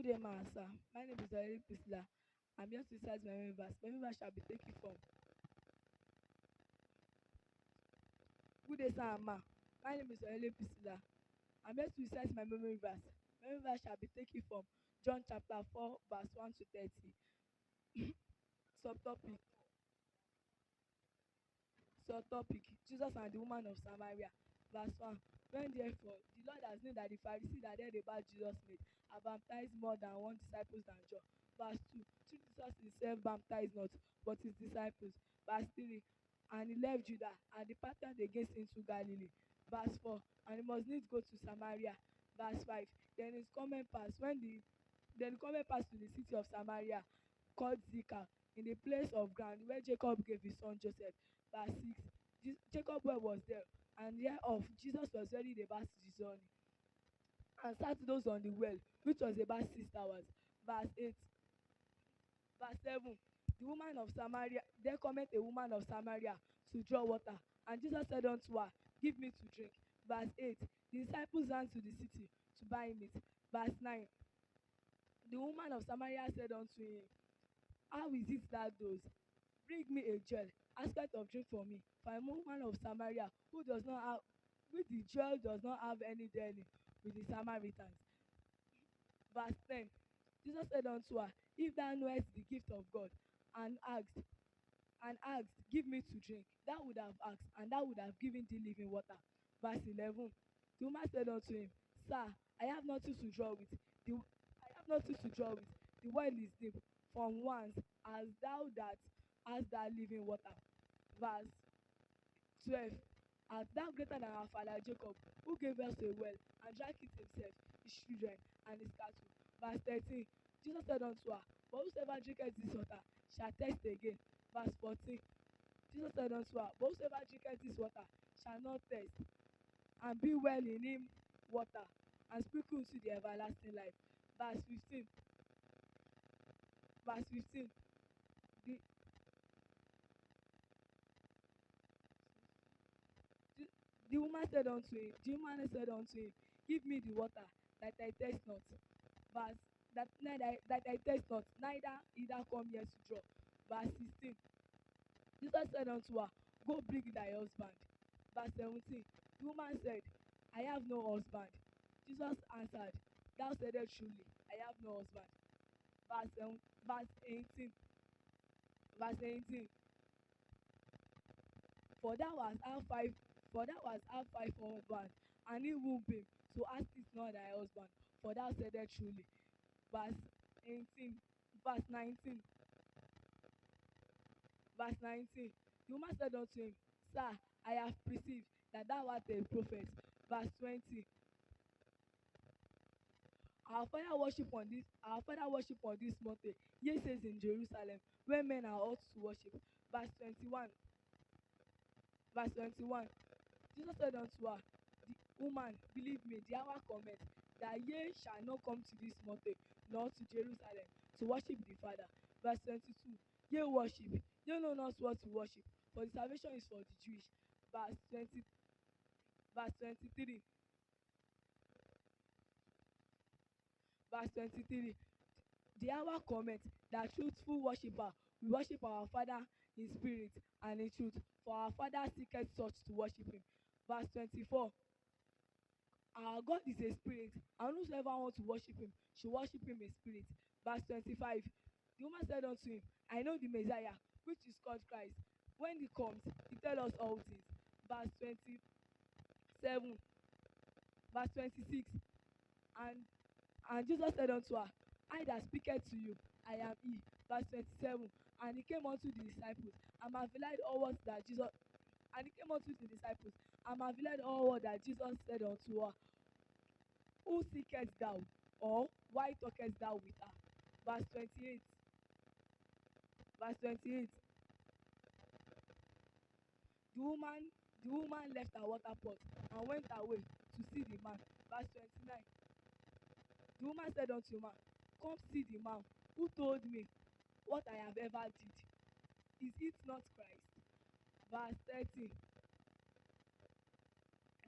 Good day, ma, sir. My name is Oyedepo Priscilla. I'm here to recite my memory verse. My memory verse shall be taken from. Good day, sir and ma. My name is Oyedepo Priscilla. I'm here to recite my memory verse. My memory verse shall be taken from John chapter 4, verse 1 to 30. Subtopic. Subtopic. Jesus and the woman of Samaria. Verse 1. When therefore the Lord has known that the Pharisees that heard about Jesus made have baptized more than one disciples than John. Verse 2. Jesus himself baptized not, but his disciples. Verse 3. And he left Judah and departed against into Galilee. Verse 4. And he must needs go to Samaria. Verse 5. Then his coming past to the city of Samaria called Sychar, in the place of ground where Jacob gave his son Joseph. Verse 6. Jacob well was there, and hereof Jesus was ready about his journey, and sat those on the well, which was about 6 hours. Verse 8. Verse 7. The woman of Samaria, there cometh a woman of Samaria to draw water, and Jesus said unto her, Give me to drink. Verse 8. The disciples ran to the city to buy meat. Verse 9. The woman of Samaria said unto him, How is it that those bring me a jar, asketh of drink for me? For a woman of Samaria, who does not have, with the jar does not have any dealing with the Samaritans. Verse 10. Jesus said unto her, If thou knowest the gift of God, and asked, Give me to drink, thou would have asked, and thou would have given thee living water. Verse 11. The woman said unto him, Sir, I have nothing to draw with. The well is deep. From whence hast thou living water? Verse 12. Art thou greater than our father Jacob, who gave us a well, and drank it himself, his children, and his cattle? Verse 13. Jesus said unto her, But whosoever drinketh this water shall thirst again. Verse 14. Jesus said unto her, But whosoever drinketh this water shall not thirst, and be well in him water, and sprinkle into the everlasting life. Verse 15. Verse 15. The, the woman said unto him, Give me the water, that I thirst not. Verse that I thirst not, neither either come here to draw. Verse 16. Jesus said unto her, Go bring thy husband. Verse 17. The woman said, I have no husband. Jesus answered, Thou saidest truly, I have no husband. Verse 18. Verse 18. For thou hast had five husbands, and he womb him, so ask it not thy husband, for thou saidest truly. Verse 18. Verse 19. Verse 19. The woman said unto him, Sir, I have perceived that thou art a prophet. Verse 20. Our father worship on this mountain, ye says in Jerusalem, where men are ought to worship. Verse 21. Verse 21. Jesus said unto her, The woman, believe me, the hour cometh, that ye shall not come to this mountain, nor to Jerusalem, to worship the Father. Verse 22. Ye worship, ye know not what to worship, for the salvation is for the Jewish. Verse 20. Verse 23. Verse 23. The hour cometh that truthful worshipper will worship our Father in spirit and in truth, for our Father seeketh such to worship him. Verse 24. Our God is a spirit, and whosoever wants to worship him should worship him in spirit. Verse 25. The woman said unto him, I know the Messiah, which is called Christ. When he comes, he tell us all things. Verse 27. Verse 26. And Jesus said unto her, I that speaketh to you, I am he. Verse 27. And he came unto the disciples, and marveled all what that Jesus and he came unto the disciples, and marveled all what that Jesus said unto her. Who seekest thou? Or why talkest thou with her? Verse 28. Verse 28. The woman left her water pot and went away to see the man. Verse 29. The woman said unto him, Come see the man who told me what I have ever did. Is it not Christ? Verse 30.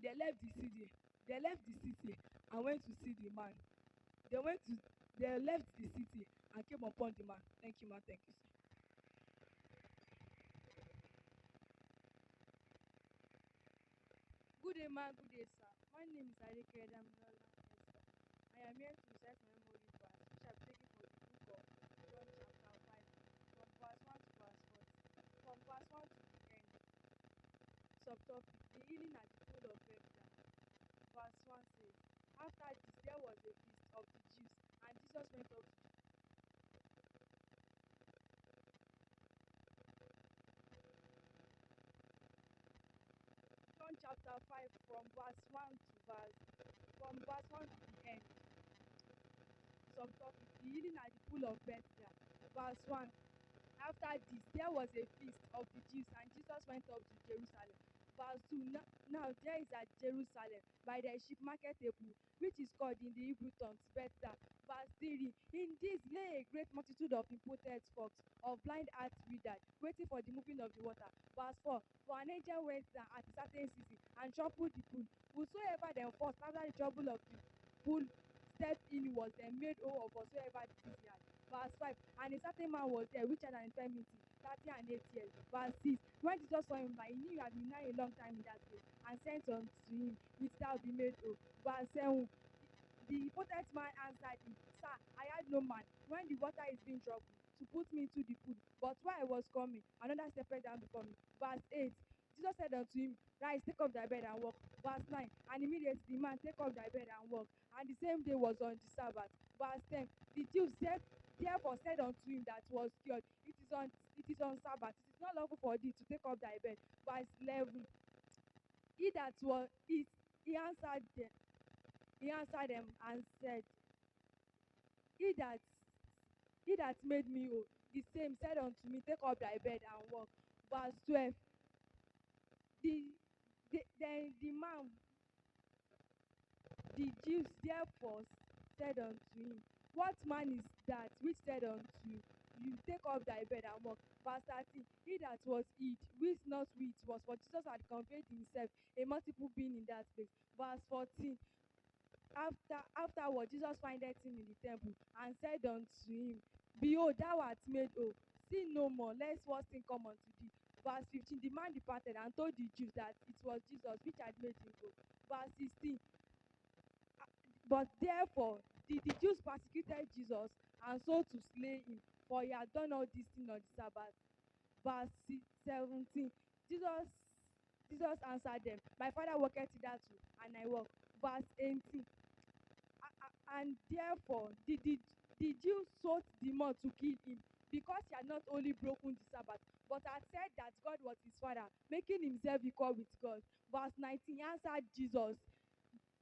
They left the city and went to see the man. They went They left the city and came upon the man. Thank you, man. Thank you, sir. Good day, ma. Good day, sir. My name is Adeke Damilola Esther. I am here to recite my memory verse, which I have taken from the book of John chapter 5, from verse 1 to verse 4. From verse 1 to the end. Subtopic, the healing at the pool of Bethesda. Verse 1 says, after this there was a feast of the Jews, and Jesus went up to John chapter 5, from verse 1 to verse 1 to the end. Subtopic, the healing at the pool of Bethesda. Verse 1. After this, there was a feast of the Jews, and Jesus went up to Jerusalem. Verse 2. Now there is at Jerusalem, by the sheep market a pool, which is called in the Hebrew tongues Bethesda. Verse 3. In this lay a great multitude of impotent folks, of blind hearts withered, waiting for the moving of the water. Verse 4. For an angel went down at a certain season, and troubled the pool. Whosoever then first, after the trouble of the pool, stepped in, was then made whole of whatsoever disease he had. Verse 5. And a certain man was there which had an infirmity 30 and 8 years. Verse 6. When Jesus saw him, that he knew he had been now a long time in that place, and sent unto him, which thou be made whole. Verse 7. The impotent man answered him, Sir, I had no man, when the water is being troubled, to put me into the pool. But while I was coming, another stepped down before me. Verse 8. Jesus said unto him, Rise, take up thy bed and walk. Verse 9. And immediately the man take up thy bed and walk. And the same day was on the Sabbath. Verse 10. The Jews therefore said unto him that was cured, it is on Sabbath. It is not lawful for thee to take up thy bed. Verse 11. He that was it, he answered them and said, He that made me whole, the same said unto me, Take up thy bed and walk. Verse 12. Then the Jews therefore said unto him, What man is that which said unto you, take up thy bed and walk? Verse 13. He that was hid, wist not who it was, for Jesus had conveyed himself a multiple being in that place. Verse 14. Afterward Jesus findeth him in the temple, and said unto him, Behold, thou art made whole, sin no more, lest worse thing come unto thee. Verse 15. The man departed and told the Jews that it was Jesus which had made him whole. Verse 16. But therefore the Jews persecuted Jesus, and sought to slay him, for he had done all these things on the Sabbath. Verse 17. Jesus answered them, My Father worketh hitherto, and I work. Verse 18. And therefore the Jews sought the more to kill him, because he had not only broken the Sabbath, but had said that God was his Father, making himself equal with God. Verse 19. Answered Jesus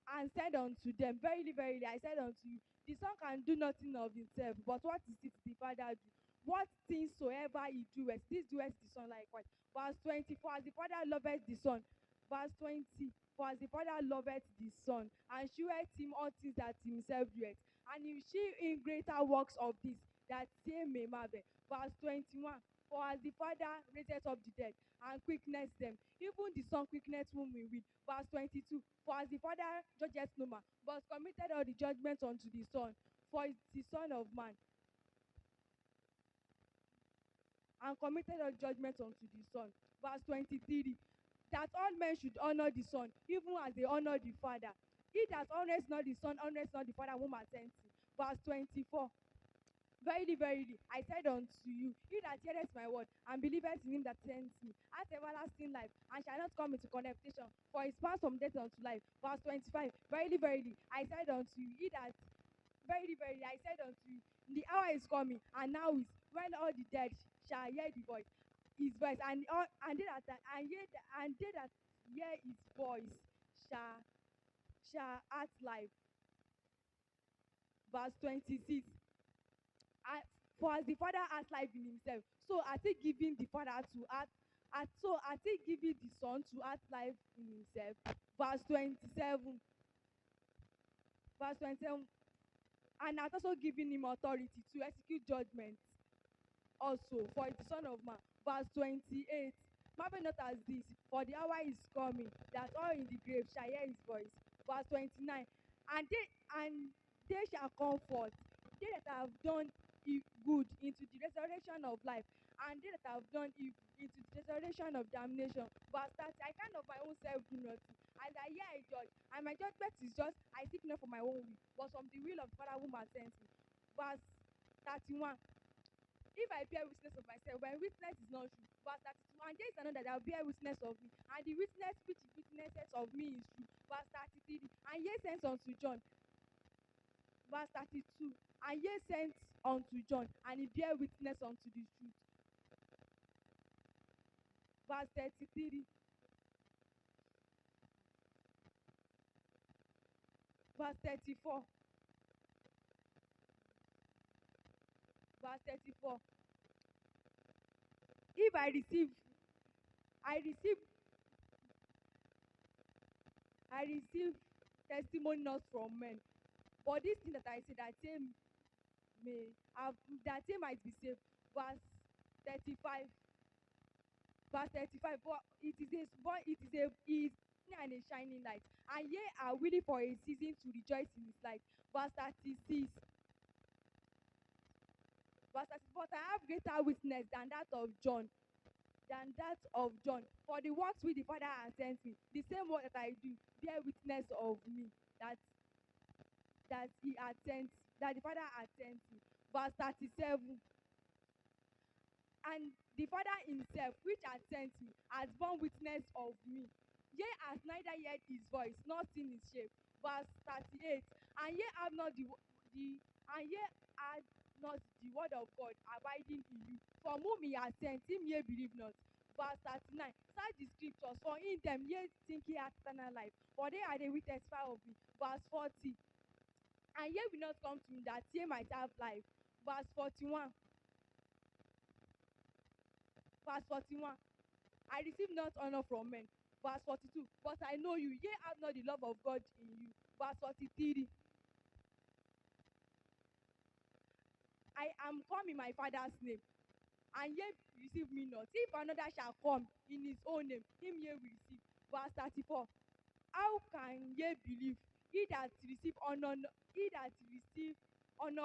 and said unto them, Verily, verily, I said unto you, the Son can do nothing of himself, but what is it the Father do? What things soever he doeth, this doeth the Son likewise. Verse 20. For as the Father loveth the Son. Verse 20. For as the Father loveth the Son, and sheweth him all things that himself doeth, and he will shew him greater works of this, that they may marvel. Verse 21. For as the Father raiseth up the dead, and quickeneth them, even the Son quickeneth whom he will. Verse 22. For as the Father judgeth no man, but committed all the judgment unto the Son, for he is the Son of man, and committed all judgment unto the Son. Verse 23. That all men should honor the Son, even as they honor the Father. He that honors not the Son honors not the Father whom hath sent him. Verse 24. Verily, verily, I said unto you, he that heareth my word, and believeth in him that sent me, hath everlasting life, and shall not come into condemnation, for he is passed from death unto life. Verse 25. Verily, verily, I said unto you, verily, verily, I said unto you, the hour is coming, and now is, when all the dead shall hear his voice, and they that hear his voice shall act life. Verse 26. For as the Father has life in himself, so hath he given the Father to act, so hath he given the Son to act life in himself. Verse 27. Verse 27. And hath also given him authority to execute judgment also, for he is the Son of Man. Verse 28. Marvel not as this, for the hour is coming, that all in the grave shall hear his voice. Verse 29. And they shall come forth, they that have done good into the resurrection of life, and they that have done evil into the resurrection of damnation. Verse 30, I kind of my own self do nothing. As I hear I judge, and my judgment is just, I seek not for my own will, but from the will of the Father whom has sent me. Verse 31, if I bear witness of myself, my witness is not true. Verse 32, and there is another that will bear witness of me, and the witness which he witnesses of me is true. Verse 33, and ye sent unto John. Verse 32, and ye sent unto John, and he bear witness unto the truth. Verse 33, verse 34, verse 34, if I receive testimony not from men, but this thing that I say, that they might be saved. Verse 35, but it is and a shining light, and ye are willing for a season to rejoice in his light. Verse 36, but I have greater witness than that of John, for the works which the Father has sent me, the same work that I do, bear witness of me, that he had sent, that the Father had sent me. Verse 37, and the Father himself which had sent me has borne witness of me. Ye has neither heard his voice nor seen his shape. Verse 38, and ye have not the word of God abiding in you, from whom he has sent, him ye believe not. Verse 39, search the scriptures, for in them ye think ye have eternal life, for they are the which testify of me. Verse 40, and ye will not come to me that ye might have life. Verse 41, I receive not honor from men. Verse 42, but I know you, ye have not the love of God in you. Verse 43, I am come in my Father's name, and ye receive me not. If another shall come in his own name, him ye will receive. Verse 34, how can ye believe, he that receive honor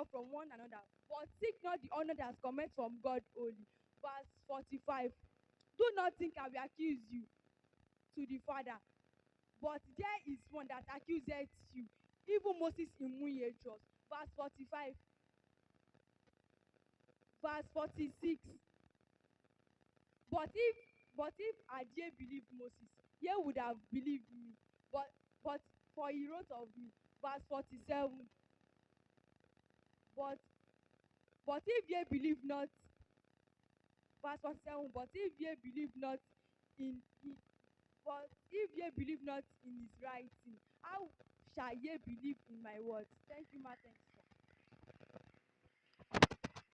from one another, but seek not the honor that cometh from God only. Verse 45, do not think I will accuse you to the Father, but there is one that accuseth you, even Moses in whom ye trust. Verse 45, verse 46, but if had ye believed Moses, ye would have believed me, but for he wrote of me. Verse 47, but if ye believe not, verse 47, but if ye believe not in his writing, how shall ye believe in my words? Thank you, Martin.